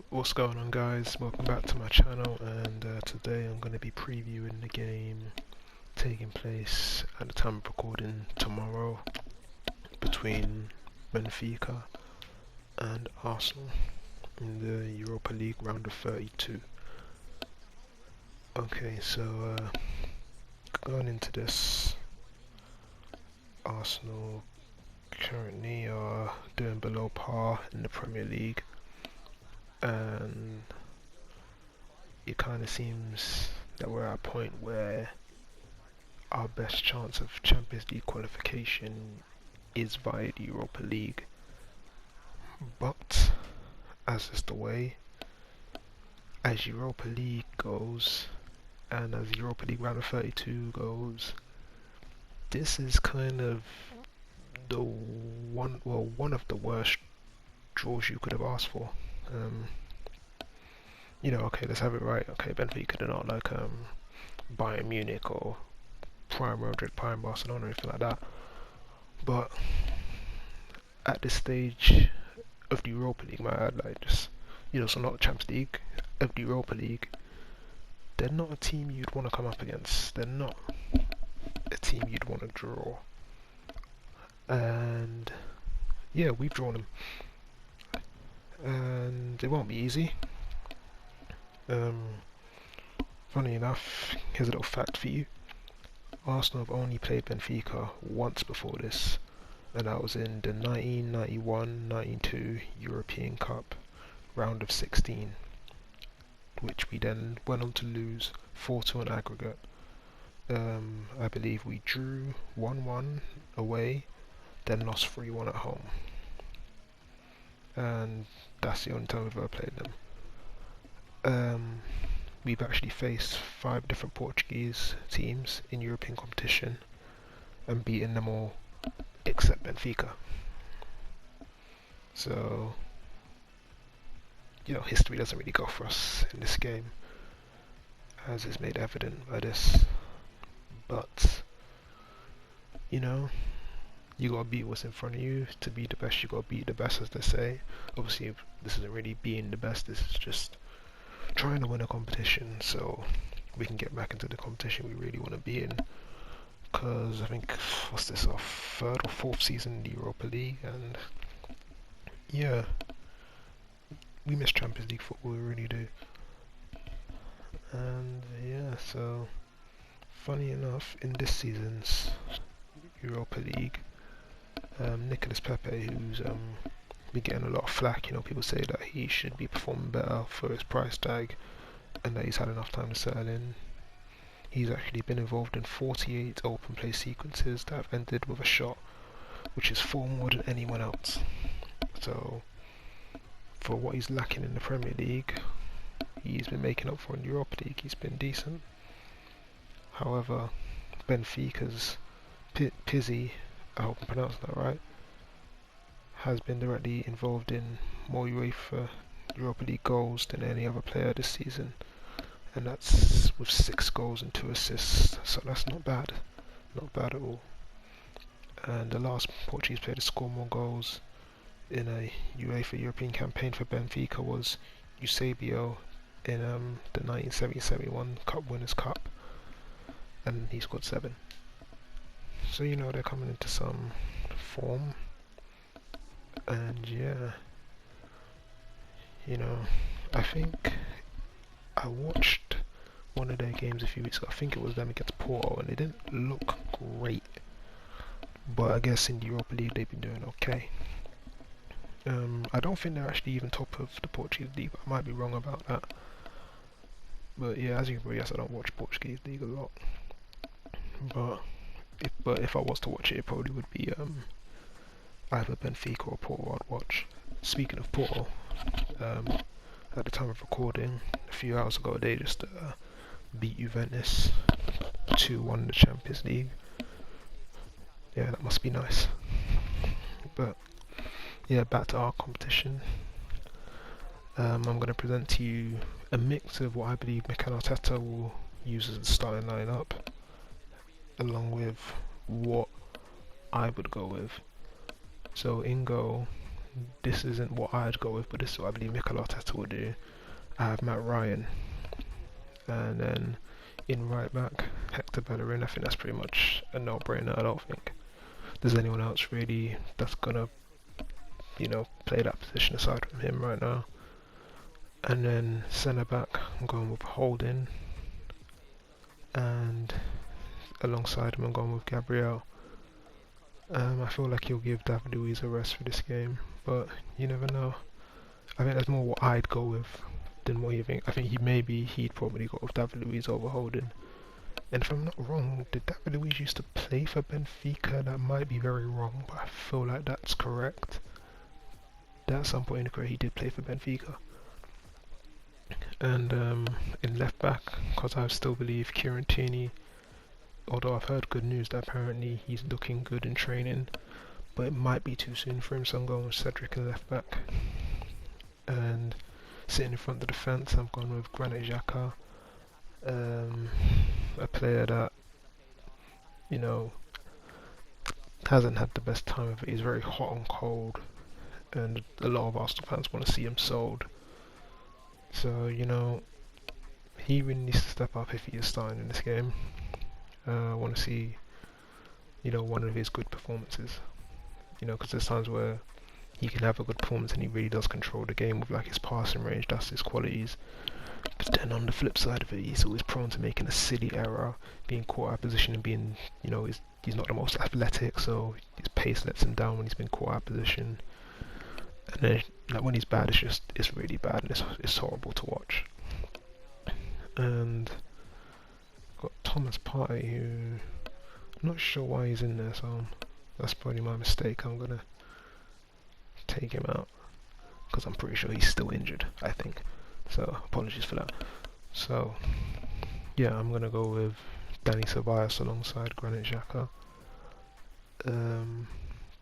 What's going on, guys? Welcome back to my channel, and today I'm going to be previewing the game taking place at the time of recording tomorrow between Benfica and Arsenal in the Europa League round of 32. Okay, so going into this, Arsenal currently are doing below par in the Premier League, and it kind of seems that we're at a point where our best chance of Champions League qualification is via the Europa League. But as is the way, as Europa League goes and as Europa League round of 32 goes, this is kind of the one of the worst draws you could have asked for. Okay, let's have it right. Okay, Benfica, they're not like Bayern Munich or Prime Real Madrid, Prime Barcelona, or anything like that. But at this stage of the Europa League, so not the Champions League, of the Europa League, they're not a team you'd want to come up against. They're not a team you'd want to draw. And yeah, we've drawn them, and it won't be easy. Funny enough, here's a little fact for you. Arsenal have only played Benfica once before this, and that was in the 1991-92 European Cup round of 16, which we then went on to lose 4-2 on aggregate. I believe we drew 1-1 away, then lost 3-1 at home, and that's the only time we've ever played them. We've actually faced 5 different Portuguese teams in European competition and beaten them all except Benfica. So, history doesn't really go for us in this game, as is made evident by this. But, you gotta beat what's in front of you. To be the best, you gotta beat the best, as they say. Obviously, this isn't really being the best, this is just trying to win a competition so we can get back into the competition we really want to be in. Because I think, what's this, our 3rd or 4th season in the Europa League, and yeah, we miss Champions League football, we really do. And yeah, so funny enough, in this season's Europa League, Nicolas Pepe, who's been getting a lot of flack, people say that he should be performing better for his price tag and that he's had enough time to settle in. He's actually been involved in 48 open play sequences that have ended with a shot, which is 4 more than anyone else. So for what he's lacking in the Premier League, he's been making up for in the Europa League. He's been decent. However, Benfica's Pizzi, I hope I'm pronouncing that right, has been directly involved in more UEFA Europa League goals than any other player this season, and that's with 6 goals and 2 assists, so that's not bad at all. And the last Portuguese player to score more goals in a UEFA European campaign for Benfica was Eusebio in the 1970-71 Cup Winners' Cup, and he scored 7. So they're coming into some form. And yeah, I think I watched one of their games a few weeks ago. I think it was them against Porto, and they didn't look great, but I guess in the Europa League they've been doing okay. I don't think they're actually even top of the Portuguese league, but I might be wrong about that. But yeah, as you can probably guess, I don't watch Portuguese league a lot. But if I was to watch it, it probably would be either Benfica or Porto I'd watch. Speaking of Porto, at the time of recording, a few hours ago, they just beat Juventus 2-1 in the Champions League. Yeah, that must be nice. But yeah, back to our competition. I'm going to present to you a mix of what I believe Mikel Arteta will use as the starting lineup, along with what I would go with. So in goal, this isn't what I'd go with, but this is what I believe Mikel Arteta will do. I have Matt Ryan, and then in right back, Hector Bellerin. I think that's pretty much a no-brainer. I don't think there's anyone else really that's gonna, play that position aside from him right now. And then centre back, I'm going with Holding, and alongside him, I'm going with Gabriel. I feel like he'll give David Luiz a rest for this game, but you never know. I think that's more what I'd go with than what you think. I think he'd probably go with David Luiz over Holding. And if I'm not wrong, did David Luiz used to play for Benfica? That might be very wrong, but I feel like that's correct. That at some point in the career he did play for Benfica. And in left back, because I still believe Kieran Tierney, although I've heard good news that apparently he's looking good in training, but it might be too soon for him, so I'm going with Cedric in left back. And sitting in front of the defence, I'm going with Granit Xhaka, a player that, hasn't had the best time of it. He's very hot and cold, and a lot of Arsenal fans want to see him sold. So, he really needs to step up if he is starting in this game. I want to see, one of his good performances. Because there's times where he can have a good performance and he really does control the game with like his passing range, that's his qualities. But then on the flip side of it, he's always prone to making a silly error, being caught out of position and being, he's not the most athletic, so his pace lets him down when he's been caught out of position. And then like when he's bad, it's really bad and it's horrible to watch. And got Thomas Partey, who I'm not sure why he's in there, so that's probably my mistake. I'm gonna take him out because I'm pretty sure he's still injured, I think. So apologies for that. So yeah, I'm gonna go with Dani Ceballos alongside Granit Xhaka.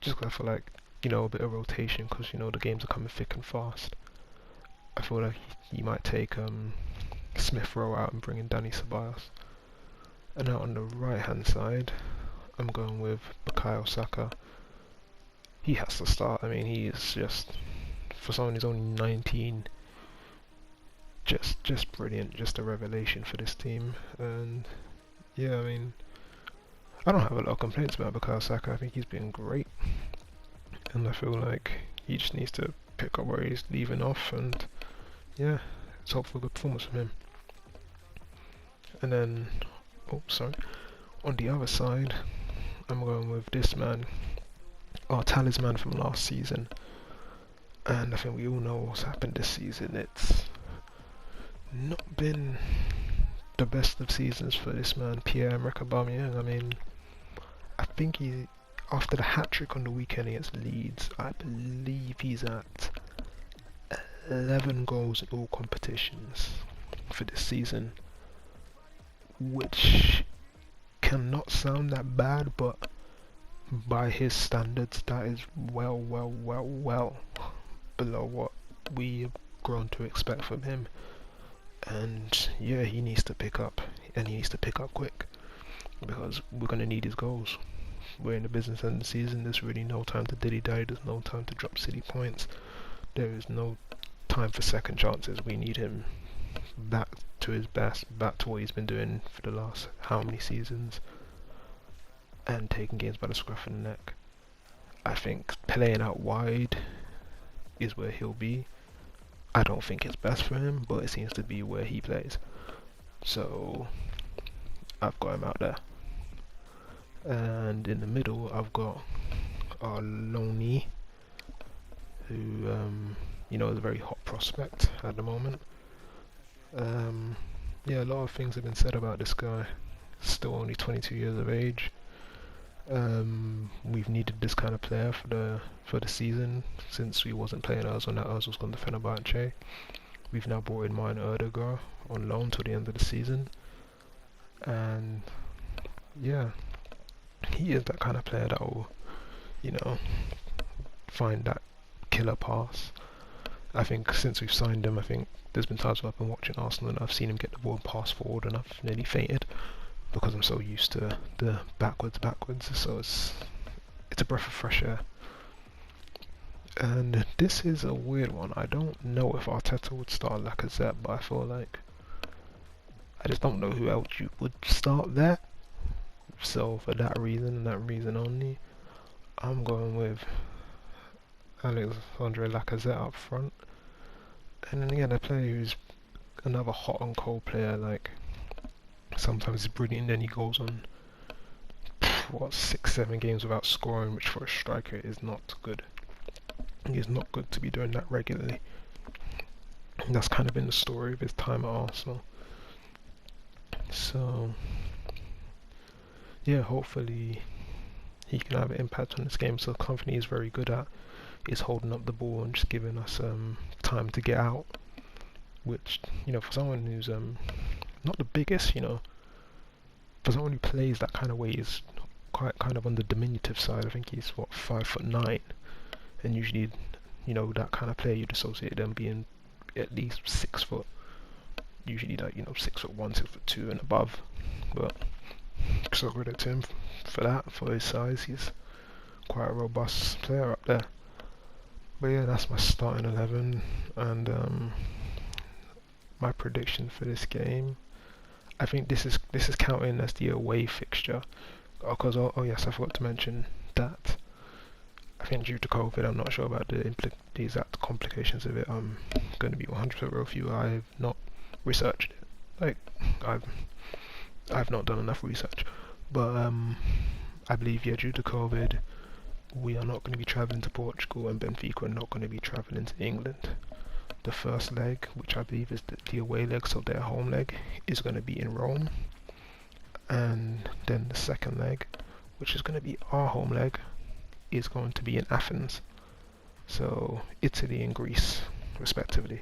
Just because I feel like a bit of rotation, because the games are coming thick and fast. I feel like he might take Smith Rowe out and bring in Dani Ceballos. And now on the right hand side, I'm going with Bukayo Saka. He has to start. I mean, he is just, for someone who's only 19, just brilliant, just a revelation for this team. And yeah, I mean, I don't have a lot of complaints about Bukayo Saka. I think he's been great, and I feel like he just needs to pick up where he's leaving off, and yeah, let's hope for a good performance from him. And then, on the other side, I'm going with this man, our talisman from last season. And I think we all know what's happened this season. It's not been the best of seasons for this man, Pierre-Emerick Aubameyang. I mean, I think after the hat-trick on the weekend against Leeds, I believe he's at 11 goals in all competitions for this season, which cannot sound that bad, but by his standards, that is well below what we've grown to expect from him. And yeah, he needs to pick up, and he needs to pick up quick, because we're going to need his goals. We're in the business end of the season. There's really no time to dilly-dally. There's no time to drop silly points. There is no time for second chances. We need him back to his best, back to what he's been doing for the last how many seasons, and taking games by the scruff of the neck. I think playing out wide is where he'll be. I don't think it's best for him, but it seems to be where he plays. So I've got him out there. And in the middle, I've got our Loney, who is a very hot prospect at the moment. Yeah, a lot of things have been said about this guy. Still only 22 years of age. We've needed this kind of player for the season, since we wasn't playing Ozil, and that Ozil's gone to Fenerbahce. We've now brought in Martin Odegaard on loan till the end of the season, and yeah, he is that kind of player that will, find that killer pass. I think since we've signed him, I think there's been times where I've been watching Arsenal and I've seen him get the ball and pass forward, and I've nearly fainted, because I'm so used to the backwards. So it's a breath of fresh air. And this is a weird one. I don't know if Arteta would start Lacazette, but I feel like I just don't know who else you would start there. So for that reason and that reason only, I'm going with Alexandre Lacazette up front. And then again, a player who's another hot and cold player. Like sometimes he's brilliant, then he goes on what 6-7 games without scoring, which for a striker is not good. It's not good to be doing that regularly. And that's kind of been the story of his time at Arsenal. So yeah, hopefully he can have an impact on this game. So Company is very good at is holding up the ball and just giving us time to get out, which, you know, for someone who's not the biggest, you know, for someone who plays that kind of way, is quite kind of on the diminutive side. I think he's what, 5'9", and usually, you know, that kind of player you'd associate them being at least 6 foot, usually like, you know, 6'1", 6'2" and above. But so credit to him for that, for his size. He's quite a robust player up there. But yeah, that's my starting 11, and my prediction for this game. I think this is counting as the away fixture, because oh yes, I forgot to mention that I think due to COVID, I'm not sure about the exact complications of it. I'm going to be 100% real with you. I've not researched it. Like I've not done enough research, but I believe, yeah, due to COVID, we are not going to be travelling to Portugal, and Benfica are not going to be travelling to England. The first leg, which I believe is the away leg, so their home leg, is going to be in Rome, and then the second leg, which is going to be our home leg, is going to be in Athens. So Italy and Greece, respectively.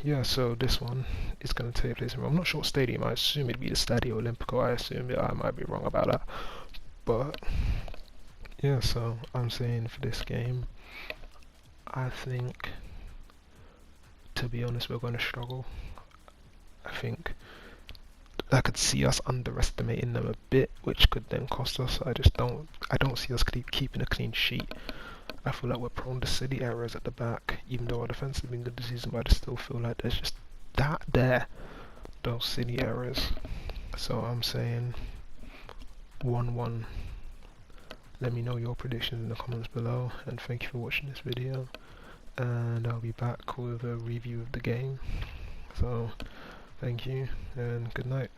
Yeah, so this one is going to take place in Rome. I'm not sure what stadium. I assume it'd be the Stadio Olimpico. I assume it. I might be wrong about that, but yeah. So I'm saying for this game, I think, to be honest, we're going to struggle. I think I could see us underestimating them a bit, which could then cost us. I don't see us keeping a clean sheet. I feel like we're prone to silly errors at the back, even though our defense has been good this season, but I still feel like there's just those silly errors. So I'm saying 1-1. Let me know your predictions in the comments below, and thank you for watching this video, and I'll be back with a review of the game. So thank you and good night.